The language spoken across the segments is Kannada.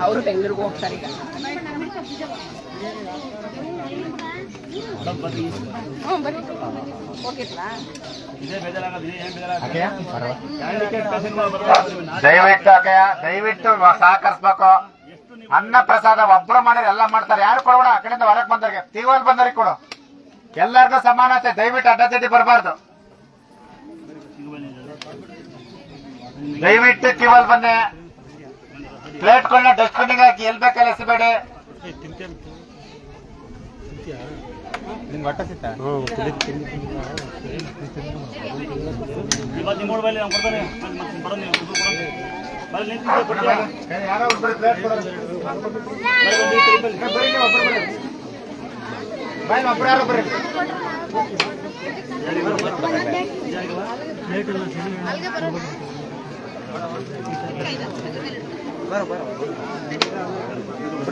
ಅವರು ಬೆಂಗಳೂರಿಗೆ ಹೋಗ್ತಾರೆ ಈಗ. ದಯವಿಟ್ಟು ಸಹಕರಿಸ್ಬೇಕು. ಅನ್ನ ಪ್ರಸಾದ ಒಬ್ರು ಮಾಡಿದ್ರೆ ಎಲ್ಲ ಮಾಡ್ತಾರೆ. ಯಾರು ಕೊಡೋಣ ಆ ಕಡೆಯಿಂದ ಹೊರಗೆ ಬಂದವ್ರಿಗೆ, ತೀವಲ್ ಬಂದವ್ರಿಗೆ ಕೊಡು. ಎಲ್ಲರಿಗೂ ಸಮಾನತೆ. ದಯವಿಟ್ಟು ಅಡ್ಡದಿಡ್ಡಿ ಬರಬಾರ್ದು. ದಯವಿಟ್ಟು ತೀವಲ್ ಬಂದೆ. ಪ್ಲೇಟ್ಗಳನ್ನ ಡಸ್ಟ್ಬಿನ್ಗೆ ಹಾಕಿ ಎಲ್ಲಿ ಬೇಕಲ್ಲಿ ಎಸಿಬೇಡಿ.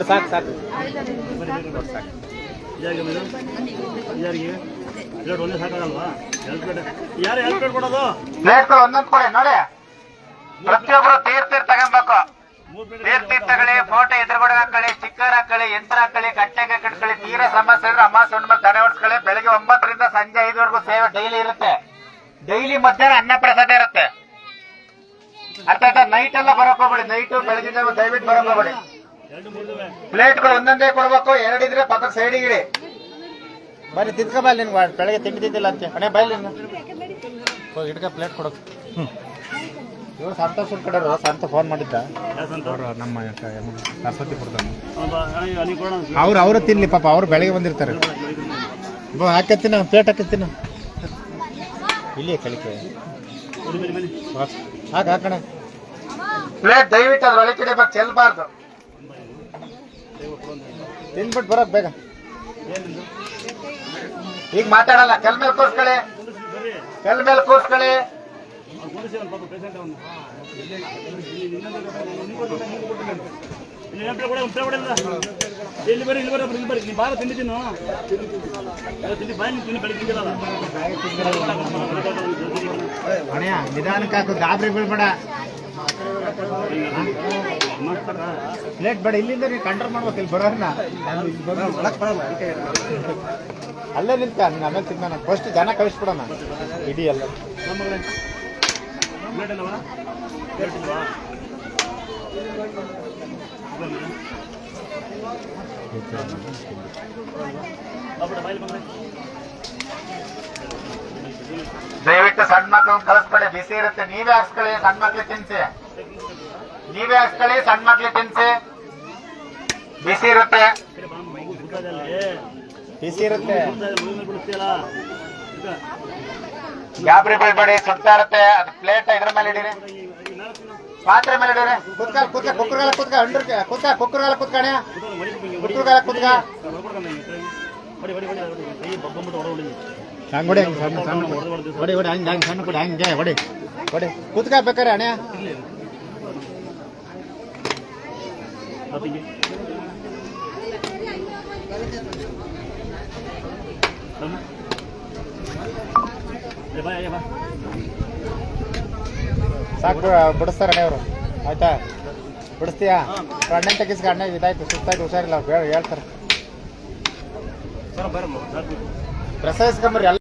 ಸಾಕು ಸಾಕು ಪ್ಲೇಟ್ಗಳು ಒಂದೊಂದು ಕೊಡಿ ನೋಡಿ. ಪ್ರತಿಯೊಬ್ಬರು ತೀರ್ಥ ತಗೊಬೇಕು. ತೀರ್ಥ ತಗೊಳ್ಳಿ, ಫೋಟೋ ಎದುರುಗಡೆ ಹಾಕೊಳ್ಳಿ, ಸ್ಟಿಕ್ಕರ್ ಹಾಕೊಳ್ಳಿ, ಯಂತ್ರ ಹಾಕೊಳ್ಳಿ, ಕಟ್ಟೆಗೆ ಕಟ್ಕೊಳ್ಳಿ. ತೀರಾ ಸಮಸ್ಯೆ ಇದ್ರೆ ಅಮಾವಾಸ್ಯೆ ಹುಣ್ಣಿಮೆ ತಡೆ ಹೊಡ್ಸ್ಕೊಳ್ಳಿ. ಬೆಳಗ್ಗೆ 9 ರಿಂದ ಸಂಜೆ 5 ಸೇವೆ ಡೈಲಿ ಇರುತ್ತೆ. ಡೈಲಿ ಮಧ್ಯಾಹ್ನ ಅನ್ನ ಪ್ರಸಾದ ಇರುತ್ತೆ. ಅರ್ಥ ಆಯ್ತಾ? ನೈಟ್ ಎಲ್ಲ ಬರೋಕ್ ಹೋಗ್ಬೇಡಿ. ನೈಟು ಬೆಳಗ್ಗೆ ದಯವಿಟ್ಟು ಬರೋಕ್ ಹೋಗ್ಬೇಡಿ. ಪ್ಲೇಟ್ಗಳು ಒಂದೊಂದೇ ಕೊಡ್ಬೇಕು. 2 ಇದ್ರೆ ಪಕ್ಕದ ಸೈಡಿಗೆ ಇಡಿ. ಬರೀ ತಿನ್ಕೋಬಾಲ್ ನಿನ್ಗೆ ಬೆಳಗ್ಗೆ ತಿಂಡಿ ತಿಂದಿಲ್ಲ ಅಂತ ಅಣ್ಣ ಬಾಯ್ ಹಿಡ್ಕ ಪ್ಲೇಟ್ ಕೊಡೋದು. ಇವರು ಸಂತೋಷ್ ಕಡೆಯವರು ಸಂತ ಫೋನ್ ಮಾಡಿದ್ದ. ನಮ್ಮ ಸರಸ್ವತಿ ಕೊಡ್ತಾನೆ. ಅವ್ರು ತಿನ್ಲಿ ಪಾಪ. ಅವ್ರು ಬೆಳಗ್ಗೆ ಬಂದಿರ್ತಾರೆ. ಹಾಕತ್ತೀನ ಪ್ಲೇಟ್ ಹಾಕತ್ತೀನ ಇಲ್ಲಿ ಕಲಿಕೆ ಹಾಕಣ ಪ್ಲೇಟ್. ದಯವಿಟ್ಟು ಅದ್ರ ಒಳಗೆ ಬೇಕು, ಚೆಲ್ಬಾರ್ದು. ತಿನ್ಬಿಟ್ಟು ಬರೋದು ಬೇಗ. ಈಗ ಮಾತಾಡಲ್ಲ. ಕೆಲ್ ಮೇಲೆ ಕೂರ್ಸ್ಕೊಳ್ಳಿ, ಕೆಲ್ ಮೇಲೆ ಕೂರ್ಸ್ಕೊಳ್ಳಿ. ಅಣ್ಣ ನಿಧಾನಕ್ಕೆ ಹಾಕು, ಗಾಬರಿ ಬೀಳ್ಬೇಡ. ಪ್ಲೇಟ್ ಬೇಡ. ಇಲ್ಲಿಂದ ನೀವು ಕಂಟ್ರೋಲ್ ಮಾಡ್ಬೇಕು. ಇಲ್ಲಿ ಬರೋರ್ನ ಅಲ್ಲೇ ನಿಂತ ಆಮೇಲೆ ತಿನ್ನ. ಫಸ್ಟ್ ಜನ ಕಳಿಸ್ಬಿಡೋಣ ಇಡೀ ಎಲ್ಲ. ದಯವಿಟ್ಟು ಸಣ್ಣ ಮಕ್ಳು ಕಳಿಸ್ಬೇಡಿ. ಬಿಸಿ ಇರುತ್ತೆ. ನೀವೇ ಹಾಕ್ಸ್ಕೊಳ್ಳಿ. ಸಣ್ಣ ಮಕ್ಳಿಗೆ ತಿನ್ಸಿ. ನೀವೇ ಹಾಕ್ಸ್ಕೊಳ್ಳಿ. ಸಣ್ಣ ಮಕ್ಳಿಗೆ ತಿನ್ಸಿ. ಬಿಸಿ ಇರುತ್ತೆ. ಬಿಸಿ ಇರುತ್ತೆ. ಗಾಬರಿ ಬೀಳ್ಬೇಡಿ. ಸುತ್ತಾ ಇರುತ್ತೆ. ಅದು ಪ್ಲೇಟ್ ಇದ್ರ ಮೇಲೆ ಇಡೀರಿ, ಪಾತ್ರೆ ಮೇಲೆ ಇಡೀರಿ. ಕುತ್ಕ ಕುಕ್ಕರ್ಗಾಲ ಕುತ್ಕ ಅಂಡ್ರಕ್ಕೆ ಕುತ್ಕ ಕುಕ್ಕರ್ಗಾಲ ಕುತ್ಕಣ ಕುಕ್ಕರ್ಗಾಲ ಕುತ್ಕ. ಹಂಗೆ ಹೊಡಿ. ಹಂಗೆ ಸಣ್ಣ ಸಣ್ಣ ಹೊಡಿ ಹೊಡಿ. ಹಂಗೆ ಹಂಗೆ ಸಣ್ಣ ಕೊಡಿ. ಹಂಗೆ ಹೊಡಿ ಹೊಡಿ. ಕುತ್ಕ ಬೇಕಾರೆ ಅಣ್ಣ. ಸಾಕು ಬಿಡಿಸ್ತಾರೆ ಅಣ್ಣ ಅವರು. ಆಯ್ತಾ? ಬಿಡಿಸ್ತೀಯಾ? ಅಣ್ಣ ತೆಗಿಸ್ಕ. ಅಣ್ಣ ಇದಾಯ್ತು, ಸುಸ್ತಾಯ್ತು, ಹುಷಾರಿಲ್ಲ. ಹೇಳ್ತಾರೆ. ಪ್ರಸವಿಸ್ಕೊಂಬರ್ರಿ ಎಲ್ಲ.